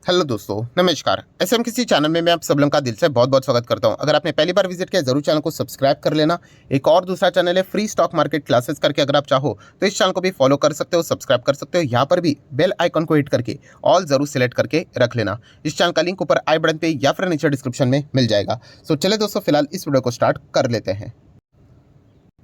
Hello दोस्तों, नमस्कार। SM किसी चैनल में मैं आप सब लोगों का दिल से बहुत बहुत स्वागत करता हूं। अगर आपने पहली बार विजिट किया जरूर चैनल को सब्सक्राइब कर लेना। एक और दूसरा चैनल है फ्री स्टॉक मार्केट क्लासेस करके, अगर आप चाहो तो इस चैनल को भी फॉलो कर सकते हो, सब्सक्राइब कर सकते हो। यहाँ पर भी बेल आइकन को हिट करके ऑल जरूर सिलेक्ट करके रख लेना। इस चैनल का लिंक ऊपर आई बटन पे या फिर नीचे डिस्क्रिप्शन में मिल जाएगा। सो चले दोस्तों, फिलहाल इस वीडियो को स्टार्ट कर लेते हैं।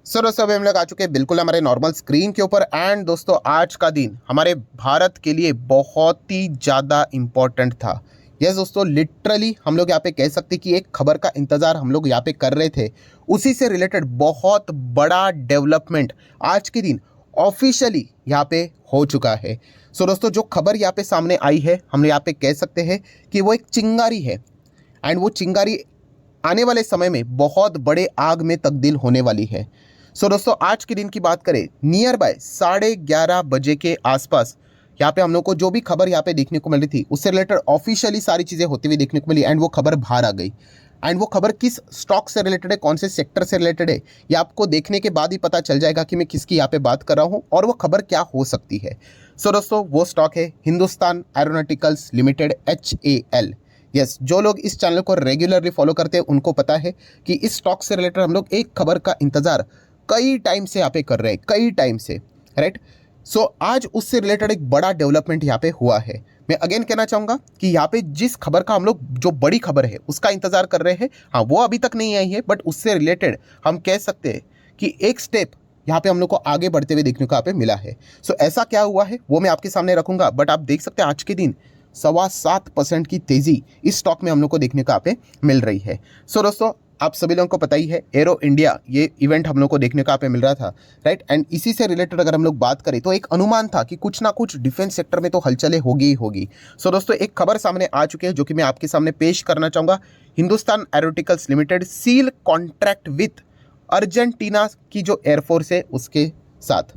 सर दोस्तों, अभी हम लोग आ चुके हैं बिल्कुल हमारे नॉर्मल स्क्रीन के ऊपर। एंड दोस्तों, आज का दिन हमारे भारत के लिए बहुत ही ज़्यादा इम्पोर्टेंट था। यस दोस्तों, लिटरली हम लोग यहाँ पे कह सकते कि एक खबर का इंतज़ार हम लोग यहाँ पे कर रहे थे। उसी से रिलेटेड बहुत बड़ा डेवलपमेंट आज के दिन ऑफिशियली यहाँ पे हो चुका है। सो दोस्तों, जो खबर यहाँ पे सामने आई है, हम यहाँ पे कह सकते हैं कि वो एक चिंगारी है। एंड वो चिंगारी आने वाले समय में बहुत बड़े आग में तब्दील होने वाली है। सो दोस्तों, आज के दिन की बात करें, नियर बाय 11:30 बजे के आसपास यहाँ पे हम लोग को जो भी खबर यहाँ पे देखने को मिल रही थी उससे रिलेटेड ऑफिशियली सारी चीज़ें होती हुई देखने को मिली। एंड वो खबर बाहर आ गई। एंड वो खबर किस स्टॉक से रिलेटेड है, कौन से सेक्टर से रिलेटेड है, ये आपको देखने के बाद ही पता चल जाएगा कि मैं किसकी यहाँ पे बात कर रहा हूँ और वो खबर क्या हो सकती है। सो दोस्तों, वो स्टॉक है Hindustan aeronauticals limited, HAL। Yes, जो लोग इस चैनल को रेगुलरली फॉलो करते हैं उनको पता है कि इस स्टॉक से रिलेटेड हम लोग एक खबर का इंतजार कई टाइम से यहाँ पे कर रहे हैं, कई टाइम से, राइट। सो आज उससे रिलेटेड एक बड़ा डेवलपमेंट यहाँ पे हुआ है। मैं अगेन कहना चाहूँगा कि यहाँ पे जिस खबर का हम लोग, जो बड़ी खबर है उसका इंतजार कर रहे हैं, हाँ वो अभी तक नहीं आई है, बट उससे रिलेटेड हम कह सकते हैं कि एक स्टेप यहाँ पे हम लोग को आगे बढ़ते हुए देखने को यहाँ पे मिला है। सो ऐसा क्या हुआ है वो मैं आपके सामने रखूंगा, बट आप देख सकते हैं आज के दिन 7.25% की तेजी इस स्टॉक में हम लोग को देखने को यहाँ पे मिल रही है। सो दोस्तों, आप सभी लोगों को पता ही है, एरो इंडिया ये इवेंट हम लोग को देखने को यहाँ पे मिल रहा था, राइट। एंड इसी से रिलेटेड अगर हम लोग बात करें तो एक अनुमान था कि कुछ ना कुछ डिफेंस सेक्टर में तो हलचलें होगी ही होगी। सो दोस्तों, एक खबर सामने आ चुकी है जो कि मैं आपके सामने पेश करना चाहूँगा। Hindustan aeronautics limited seal contract with Argentina की जो एयरफोर्स है उसके साथ।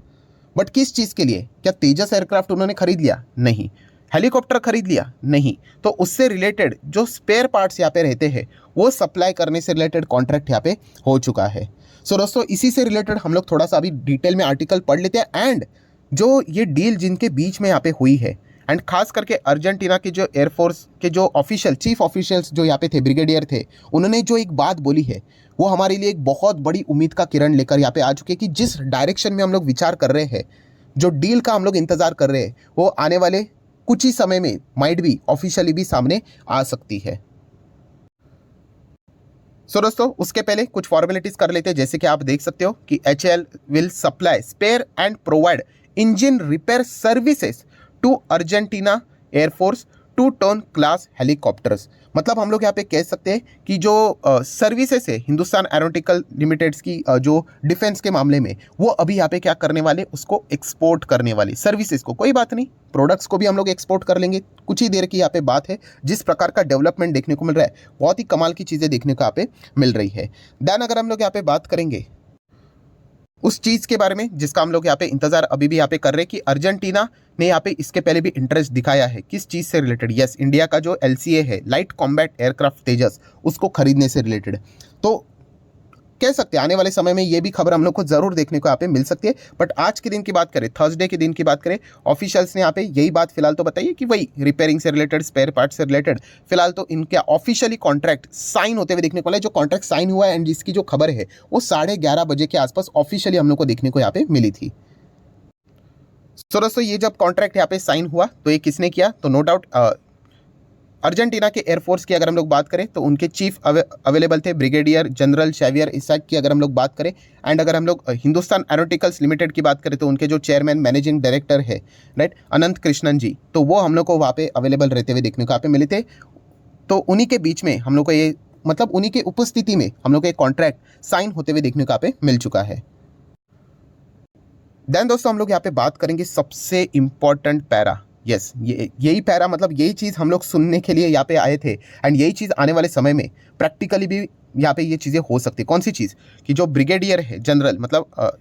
बट किस चीज़ के लिए? क्या तेजस एयरक्राफ्ट उन्होंने खरीद लिया? नहीं। हेलीकॉप्टर खरीद लिया? नहीं। तो उससे रिलेटेड जो स्पेयर पार्ट्स यहाँ पे रहते हैं वो सप्लाई करने से रिलेटेड कॉन्ट्रैक्ट यहाँ पे हो चुका है। सो दोस्तों, इसी से रिलेटेड हम लोग थोड़ा सा अभी डिटेल में आर्टिकल पढ़ लेते हैं। एंड जो ये डील जिनके बीच में यहाँ पे हुई है, एंड खास करके अर्जेंटीना के जो एयरफोर्स के जो ऑफिशियल चीफ ऑफिशियल्स जो यहाँ पे थे, ब्रिगेडियर थे, उन्होंने जो एक बात बोली है वो हमारे लिए एक बहुत बड़ी उम्मीद का किरण लेकर यहाँ पे आ चुके हैं कि जिस डायरेक्शन में हम लोग विचार कर रहे हैं, जो डील का हम लोग इंतजार कर रहे हैं, वो आने वाले कुछ ही समय में माइट भी ऑफिशियली भी सामने आ सकती है। सो दोस्तों, उसके पहले कुछ फॉर्मेलिटीज कर लेते हैं। जैसे कि आप देख सकते हो कि HAL will supply spare and provide engine repair services to Argentina air force 2 ton class helicopters. मतलब हम लोग यहाँ पे कह सकते हैं कि जो सर्विसेज है हिंदुस्तान एरोनॉटिकल लिमिटेड्स की, जो डिफेंस के मामले में, वो अभी यहाँ पे क्या करने वाले, उसको एक्सपोर्ट करने वाली सर्विसेज को, कोई बात नहीं, प्रोडक्ट्स को भी हम लोग एक्सपोर्ट कर लेंगे। कुछ ही देर की यहाँ पे बात है। जिस प्रकार का डेवलपमेंट देखने को मिल रहा है, बहुत ही कमाल की चीज़ें देखने को यहाँ पे मिल रही है। देन अगर हम लोग यहाँ पे बात करेंगे उस चीज़ के बारे में जिसका हम लोग यहाँ पे इंतजार अभी भी यहाँ पे कर रहे हैं कि अर्जेंटीना ने यहाँ पे इसके पहले भी इंटरेस्ट दिखाया है। किस चीज़ से रिलेटेड? यस, इंडिया का जो LCA है, लाइट कॉम्बैट एयरक्राफ्ट तेजस, उसको खरीदने से रिलेटेड। तो कह सकते हैं आने वाले समय में ये भी खबर हम लोग को जरूर देखने को यहाँ पे मिल सकती है। बट आज के दिन की बात करें, थर्सडे के दिन की बात करें, ऑफिशियल्स ने यहाँ पे यही बात फिलहाल तो बताइए कि वही रिपेयरिंग से रिलेटेड, स्पेयर पार्ट से रिलेटेड फिलहाल तो इनके ऑफिशियली कॉन्ट्रैक्ट साइन होते हुए देखने को मिला है। जो कॉन्ट्रैक्ट साइन हुआ है एंड जिसकी जो खबर है वो 11:30 बजे के आसपास ऑफिशियली हम लोग को देखने को यहाँ पे मिली थी। सो दोस्तों, ये जब कॉन्ट्रैक्ट यहाँ पे साइन हुआ तो ये किसने किया? तो नो डाउट अर्जेंटीना के एयरफोर्स की अगर हम लोग बात करें तो उनके चीफ अवेलेबल थे ब्रिगेडियर जनरल शेवियर इसाक की अगर हम लोग बात करें। एंड अगर हम लोग हिंदुस्तान एरोनॉटिकल्स लिमिटेड की बात करें तो उनके जो चेयरमैन मैनेजिंग डायरेक्टर है, राइट, अनंत कृष्णन जी, तो वो हम लोग को वहाँ पे अवेलेबल रहते हुए देखने को यहाँ पे मिले थे। तो उन्हीं के बीच में हम लोग को ये, मतलब उन्हीं की उपस्थिति में हम लोग को एक कॉन्ट्रैक्ट साइन होते हुए देखने को यहाँ पे मिल चुका है। देन दोस्तों, हम लोग यहाँ पे बात करेंगे सबसे इंपॉर्टेंट पैरा। यस, यही पैरा, मतलब यही चीज़ हम लोग सुनने के लिए यहाँ पे आए थे। एंड यही चीज़ आने वाले समय में प्रैक्टिकली भी यहाँ पे ये चीज़ें हो सकती है। कौन सी चीज़? कि जो ब्रिगेडियर है जनरल, मतलब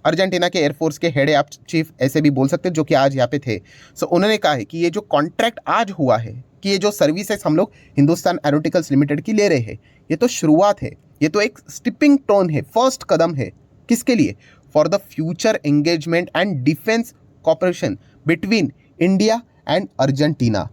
अर्जेंटीना के एयरफोर्स के हेड, आप चीफ ऐसे भी बोल सकते हैं, जो कि आज यहाँ पे थे। सो उन्होंने कहा है कि ये जो कॉन्ट्रैक्ट आज हुआ है, कि ये जो सर्विसेज हम लोग हिंदुस्तान एरोनॉटिकल्स लिमिटेड की ले रहे हैं, ये तो शुरुआत है, ये तो एक स्टिपिंग टोन है, फर्स्ट कदम है। किसके लिए? For the future engagement and defence cooperation between India and Argentina.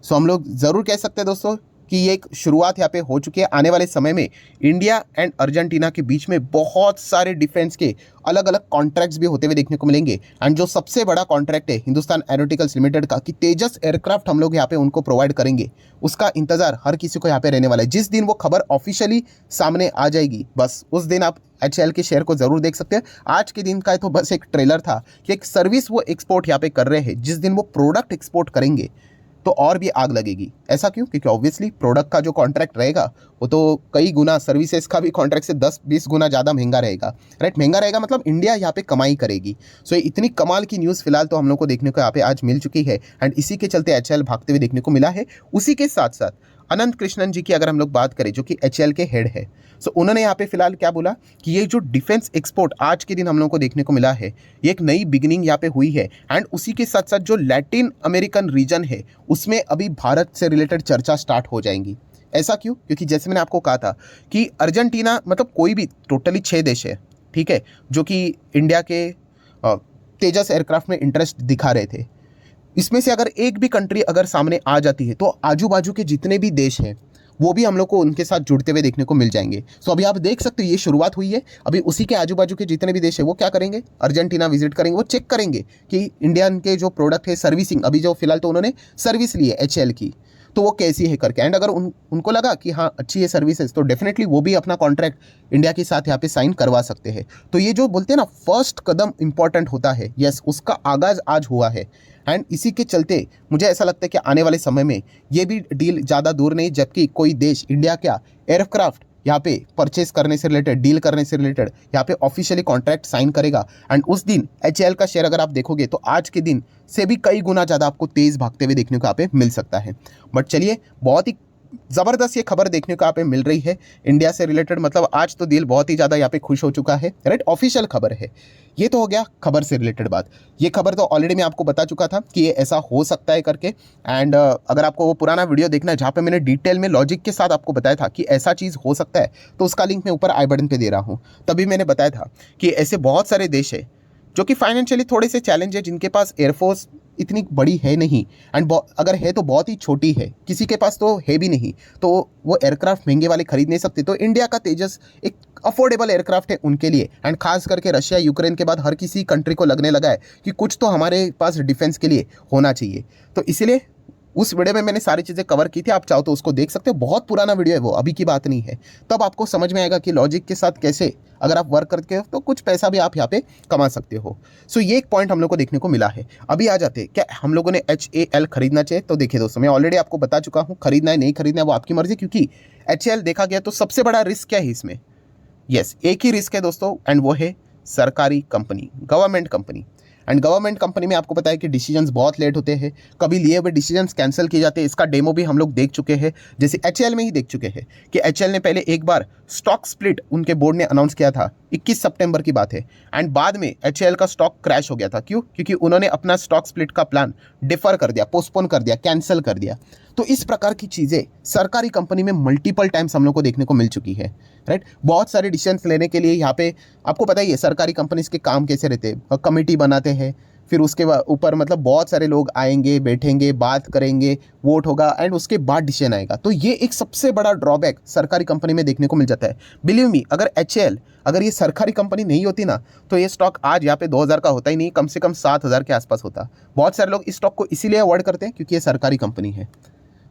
So हम लोग ज़रूर कह सकते हैं दोस्तों कि ये एक शुरुआत यहाँ पे हो चुकी है। आने वाले समय में इंडिया एंड अर्जेंटीना के बीच में बहुत सारे डिफेंस के अलग अलग कॉन्ट्रैक्ट्स भी होते हुए देखने को मिलेंगे। एंड जो सबसे बड़ा कॉन्ट्रैक्ट है हिंदुस्तान एरोनॉटिकल्स लिमिटेड का कि तेजस एयरक्राफ्ट हम लोग यहाँ पे उनको प्रोवाइड करेंगे, उसका इंतजार हर किसी को यहाँ पे रहने वाला है। जिस दिन वो खबर ऑफिशियली सामने आ जाएगी, बस उस दिन आप HAL के शेयर को जरूर देख सकते हैं। आज के दिन का तो बस एक ट्रेलर था कि एक सर्विस वो एक्सपोर्ट यहाँ पे कर रहे हैं। जिस दिन वो प्रोडक्ट एक्सपोर्ट करेंगे तो और भी आग लगेगी। ऐसा क्यों? क्योंकि ऑब्वियसली प्रोडक्ट का जो कॉन्ट्रैक्ट रहेगा वो तो कई गुना सर्विसेज का भी कॉन्ट्रैक्ट से 10-20 गुना ज़्यादा महंगा रहेगा, राइट। महंगा रहेगा मतलब इंडिया यहाँ पे कमाई करेगी। सो इतनी कमाल की न्यूज़ फिलहाल तो हम लोग को देखने को यहाँ पे आज मिल चुकी है एंड इसी के चलते HAL भागते हुए देखने को मिला है। उसी के साथ साथ अनंत कृष्णन जी की अगर हम लोग बात करें जो कि HAL के हेड है, सो उन्होंने यहाँ पे फिलहाल क्या बोला कि ये जो डिफेंस एक्सपोर्ट आज के दिन हम लोगों को देखने को मिला है, ये एक नई बिगिनिंग यहाँ पे हुई है। एंड उसी के साथ साथ जो लैटिन अमेरिकन रीजन है उसमें अभी भारत से रिलेटेड चर्चा स्टार्ट हो जाएंगी। ऐसा क्यों? क्योंकि जैसे मैंने आपको कहा था कि अर्जेंटीना मतलब कोई भी टोटली 6 देश है, ठीक है, जो कि इंडिया के तेजस एयरक्राफ्ट में इंटरेस्ट दिखा रहे थे। इसमें से अगर एक भी कंट्री अगर सामने आ जाती है तो आजू बाजू के जितने भी देश हैं वो भी हम लोग को उनके साथ जुड़ते हुए देखने को मिल जाएंगे। सो अभी आप देख सकते हो ये शुरुआत हुई है। अभी उसी के आजू बाजू के जितने भी देश है वो क्या करेंगे, अर्जेंटीना विजिट करेंगे, वो चेक करेंगे कि इंडियन के जो प्रोडक्ट है सर्विसिंग, अभी जो फिलहाल तो उन्होंने सर्विस ली है HAL की, तो वो कैसी है करके। एंड अगर उनको लगा कि हाँ अच्छी है सर्विसेज तो डेफिनेटली वो भी अपना कॉन्ट्रैक्ट इंडिया के साथ यहाँ पे साइन करवा सकते हैं। तो ये जो बोलते हैं ना फर्स्ट कदम इंपॉर्टेंट होता है, यस, उसका आगाज़ आज हुआ है। एंड इसी के चलते मुझे ऐसा लगता है कि आने वाले समय में ये भी डील ज़्यादा दूर नहीं, जबकि कोई देश इंडिया का एयरक्राफ्ट यहाँ पे परचेस करने से रिलेटेड, डील करने से रिलेटेड यहाँ पे ऑफिशियली कॉन्ट्रैक्ट साइन करेगा। एंड उस दिन HAL का शेयर अगर आप देखोगे तो आज के दिन से भी कई गुना ज़्यादा आपको तेज़ भागते हुए देखने को यहाँ पे मिल सकता है। बट चलिए, बहुत ही ज़बरदस्त ये खबर देखने को यहाँ पे मिल रही है इंडिया से रिलेटेड। मतलब आज तो दिल बहुत ही ज़्यादा यहाँ पे खुश हो चुका है, राइट। ऑफिशियल खबर है। ये तो हो गया खबर से रिलेटेड बात। ये खबर तो ऑलरेडी मैं आपको बता चुका था कि ये ऐसा हो सकता है करके। एंड अगर आपको वो पुराना वीडियो देखना है जहाँ पे मैंने डिटेल में लॉजिक के साथ आपको बताया था कि ऐसा चीज़ हो सकता है, तो उसका लिंक मैं ऊपर आई बटन पे दे रहा हूँ। तभी मैंने बताया था कि ऐसे बहुत सारे देश है जो कि फाइनेंशियली थोड़े से चैलेंज है, जिनके पास एयरफोर्स इतनी बड़ी है नहीं, एंड अगर है तो बहुत ही छोटी है, किसी के पास तो है भी नहीं, तो वो एयरक्राफ्ट महंगे वाले खरीद नहीं सकते। तो इंडिया का तेजस एक अफोर्डेबल एयरक्राफ्ट है उनके लिए। एंड खास करके रशिया यूक्रेन के बाद हर किसी कंट्री को लगने लगा है कि कुछ तो हमारे पास डिफेंस के लिए होना चाहिए। तो इसीलिए उस वीडियो में मैंने सारी चीज़ें कवर की थी, आप चाहो तो उसको देख सकते हो। बहुत पुराना वीडियो है वो, अभी की बात नहीं है। तब आपको समझ में आएगा कि लॉजिक के साथ कैसे अगर आप वर्क करते हो तो कुछ पैसा भी आप यहाँ पे कमा सकते हो। सो ये एक पॉइंट हम लोग को देखने को मिला है। अभी आ जाते हैं, क्या हम लोगों ने HAL खरीदना चाहिए? तो देखिए दोस्तों, मैं ऑलरेडी आपको बता चुका हूँ, खरीदना है नहीं खरीदना है वो आपकी मर्जी। क्योंकि HAL देखा गया तो सबसे बड़ा रिस्क क्या है इसमें? यस, एक ही रिस्क है दोस्तों, एंड वो है सरकारी company, government company. And government company में आपको पता है कि डिसीजंस बहुत लेट होते हैं, कभी लिए हुए डिसीजंस कैंसिल किए जाते हैं। इसका डेमो भी हम लोग देख चुके हैं, जैसे HAL में ही देख चुके हैं कि HAL ने पहले एक बार स्टॉक स्प्लिट उनके बोर्ड ने अनाउंस किया था, 21 सितंबर की बात है। एंड बाद में HAL का स्टॉक क्रैश हो गया था। क्यों? क्योंकि उन्होंने अपना स्टॉक स्प्लिट का प्लान डिफर कर दिया, पोस्टपोन कर दिया, कैंसिल कर दिया। तो इस प्रकार की चीज़ें सरकारी कंपनी में मल्टीपल टाइम्स हम लोग को देखने को मिल चुकी है, राइट। बहुत सारे डिसीजंस लेने के लिए यहाँ पे आपको पता ही है सरकारी कंपनीज के काम कैसे रहते हैं। कमेटी बनाते हैं, फिर उसके ऊपर मतलब बहुत सारे लोग आएंगे, बैठेंगे, बात करेंगे, वोट होगा, एंड उसके बाद डिसीजन आएगा। तो ये एक सबसे बड़ा ड्रॉबैक सरकारी कंपनी में देखने को मिल जाता है। बिलीव मी, अगर HAL अगर ये सरकारी कंपनी नहीं होती ना तो ये स्टॉक आज यहाँ पे 2000 का होता ही नहीं, कम से कम 7000 के आसपास होता। बहुत सारे लोग इस स्टॉक को इसीलिए अवॉइड करते हैं क्योंकि ये सरकारी कंपनी है।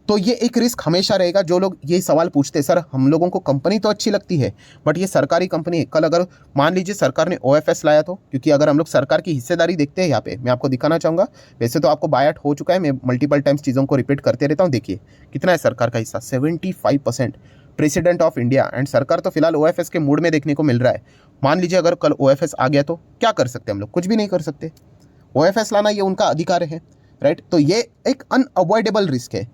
तो ये एक रिस्क हमेशा रहेगा। जो लोग ये सवाल पूछते हैं, सर हम लोगों को कंपनी तो अच्छी लगती है बट ये सरकारी कंपनी है, कल अगर मान लीजिए सरकार ने OFS लाया तो, क्योंकि अगर हम लोग सरकार की हिस्सेदारी देखते हैं यहाँ पे, मैं आपको दिखाना चाहूँगा। वैसे तो आपको बाय आउट हो चुका है, मैं मल्टीपल टाइम्स चीज़ों को रिपीट करते रहता हूँ। देखिए कितना है सरकार का हिस्सा, 75%। प्रेसिडेंट ऑफ इंडिया एंड सरकार तो फिलहाल OFS के मूड में देखने को मिल रहा है। मान लीजिए अगर कल OFS आ गया तो क्या कर सकते हैं हम लोग? कुछ भी नहीं कर सकते। OFS लाना ये उनका अधिकार है, राइट। तो ये एक अनअवॉइडेबल रिस्क है।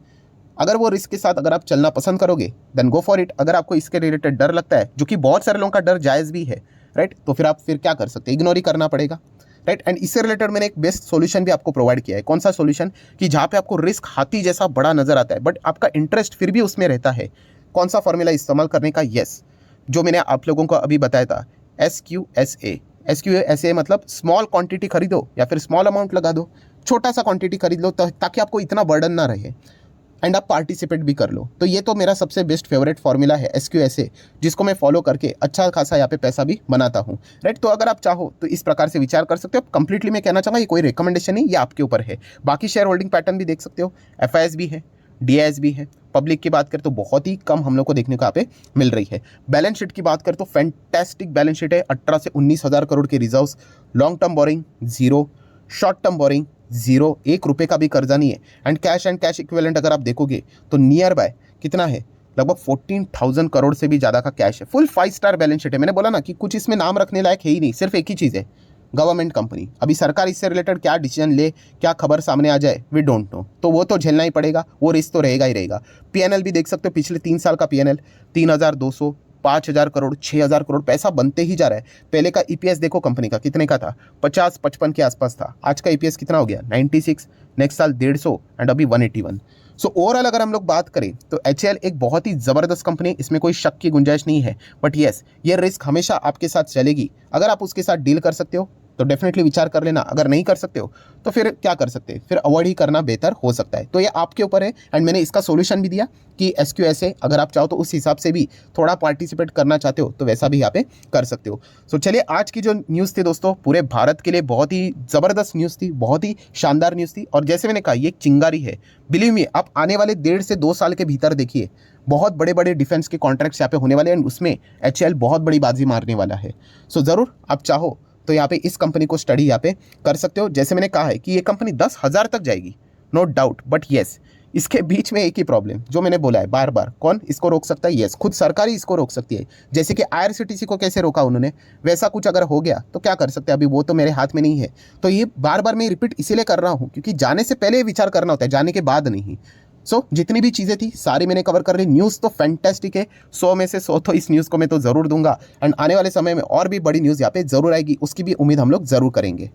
अगर वो रिस्क के साथ अगर आप चलना पसंद करोगे देन गो फॉर इट। अगर आपको इसके रिलेटेड डर लगता है, जो कि बहुत सारे लोगों का डर जायज़ भी है, राइट, तो फिर आप क्या कर सकते हैं? इग्नोर ही करना पड़ेगा, राइट। एंड इससे रिलेटेड मैंने एक बेस्ट सॉल्यूशन भी आपको प्रोवाइड किया है। कौन सा सॉल्यूशन? कि जहाँ पे आपको रिस्क हाथी जैसा बड़ा नजर आता है बट आपका इंटरेस्ट फिर भी उसमें रहता है। कौन सा फॉर्मूला इस्तेमाल करने का? यस, जो मैंने आप लोगों को अभी बताया था, SQSA मतलब स्मॉल क्वांटिटी खरीदो या फिर स्मॉल अमाउंट लगा दो, छोटा सा क्वांटिटी खरीद लो ताकि आपको इतना बर्डन ना रहे। एंड आप पार्टिसिपेट भी कर लो। तो ये तो मेरा सबसे बेस्ट फेवरेट फॉर्मूला है SQSA, जिसको मैं फॉलो करके अच्छा खासा यहाँ पे पैसा भी बनाता हूँ, राइट। तो अगर आप चाहो तो इस प्रकार से विचार कर सकते हो। कंप्लीटली मैं कहना चाहूँगा ये कोई रिकमेंडेशन नहीं, ये आपके ऊपर है। बाकी शेयर होल्डिंग पैटर्न भी देख सकते हो, FIS भी है, DIS भी है। पब्लिक की बात करें तो बहुत ही कम हम लोग को देखने को यहाँ पे मिल रही है। बैलेंस शीट की बात करें तो फैंटास्टिक बैलेंस शीट है। 18 से 19 हज़ार करोड़ के reserves, long term borrowing zero, short term borrowing zero, 1 रुपये का भी कर्जा नहीं है। एंड कैश इक्विवेलेंट अगर आप देखोगे तो नियर बाय कितना है, लगभग 14,000 करोड़ से भी ज़्यादा का कैश है। फुल 5 स्टार बैलेंस शीट है। मैंने बोला ना कि कुछ इसमें नाम रखने लायक है ही नहीं, सिर्फ एक ही चीज़ है, गवर्नमेंट कंपनी। अभी सरकार इससे रिलेटेड क्या डिसीजन ले, क्या खबर सामने आ जाए, वी डोंट नो, तो वो तो झेलना ही पड़ेगा, वो रिस्क तो रहेगा ही रहेगा। PNL भी देख सकते हो, पिछले 3 साल का PNL 3,200, 5,000 करोड़, 6,000 करोड़, पैसा बनते ही जा रहा है। पहले का EPS देखो कंपनी का कितने का था, 50-55 के आसपास था। आज का EPS कितना हो गया, 96, नेक्स्ट साल 150 एंड अभी 181। सो ओवरऑल अगर हम लोग बात करें तो HAL एक बहुत ही ज़बरदस्त कंपनी, इसमें कोई शक की गुंजाइश नहीं है। बट येस, ये रिस्क हमेशा आपके साथ चलेगी। अगर आप उसके साथ डील कर सकते हो तो डेफिनेटली विचार कर लेना, अगर नहीं कर सकते हो तो फिर क्या कर सकते हैं, फिर अवॉइड ही करना बेहतर हो सकता है। तो ये आपके ऊपर है। एंड मैंने इसका सोल्यूशन भी दिया कि SQSA अगर आप चाहो तो उस हिसाब से भी थोड़ा पार्टिसिपेट करना चाहते हो तो वैसा भी यहाँ पे कर सकते हो। सो चलिए, आज की जो न्यूज़ थी दोस्तों, पूरे भारत के लिए बहुत ही ज़बरदस्त न्यूज़ थी, बहुत ही शानदार न्यूज़ थी। और जैसे मैंने कहा, ये एक चिंगारी है। बिलीव मी, आप आने वाले 1.5 से 2 साल के भीतर देखिए, बहुत बड़े बड़े डिफेंस के कॉन्ट्रैक्ट्स यहाँ पे होने वाले हैं। एंड उसमें HAL बहुत बड़ी बाजी मारने वाला है। सो ज़रूर आप चाहो तो यहाँ पे इस कंपनी को स्टडी यहाँ पे कर सकते हो। जैसे मैंने कहा है कि ये कंपनी 10,000 तक जाएगी, नो डाउट। बट येस, इसके बीच में एक ही प्रॉब्लम जो मैंने बोला है बार बार, कौन इसको रोक सकता है? येस, खुद सरकार ही इसको रोक सकती है। जैसे कि IRCTC को कैसे रोका उन्होंने, वैसा कुछ अगर हो गया तो क्या कर सकते हैं? अभी वो तो मेरे हाथ में नहीं है। तो ये बार बार मैं रिपीट इसीलिए कर रहा हूँ क्योंकि जाने से पहले विचार करना होता है, जाने के बाद नहीं। जितनी भी चीज़ें थी सारी मैंने कवर कर ली। न्यूज़ तो फैंटास्टिक है, 100 में से 100 तो इस न्यूज़ को मैं तो ज़रूर दूंगा। एंड आने वाले समय में और भी बड़ी न्यूज़ यहाँ पे ज़रूर आएगी, उसकी भी उम्मीद हम लोग ज़रूर करेंगे।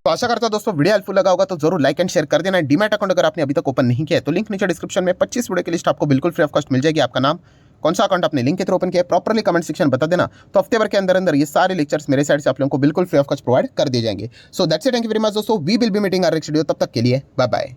आशा करता हूं दोस्तों वीडियो हेल्पफुल लगा होगा, तो जरूर लाइक एंड शेयर कर देना। डीमैट अकाउंट अगर आपने अभी तक ओपन नहीं किया है तो लिंक नीचे डिस्क्रिप्शन में 25 वीडियो की लिस्ट आपको बिल्कुल फ्री ऑफ कॉस्ट मिल जाएगी। आपका नाम, कौन सा अकाउंट आपने लिंक के थ्रू ओपन किया है, प्रॉपर्ली कमेंट सेक्शन बता देना। तो हफ्ते भर के अंदर अंदर ये सारे लेक्चर्स मेरे साइड से आप लोगों को बिल्कुल फ्री ऑफ कॉस्ट प्रोवाइड कर दिए जाएंगे। So that's it, thank you very much दोस्तों, we will be meeting our next video. तब तक के लिए बाय बाय।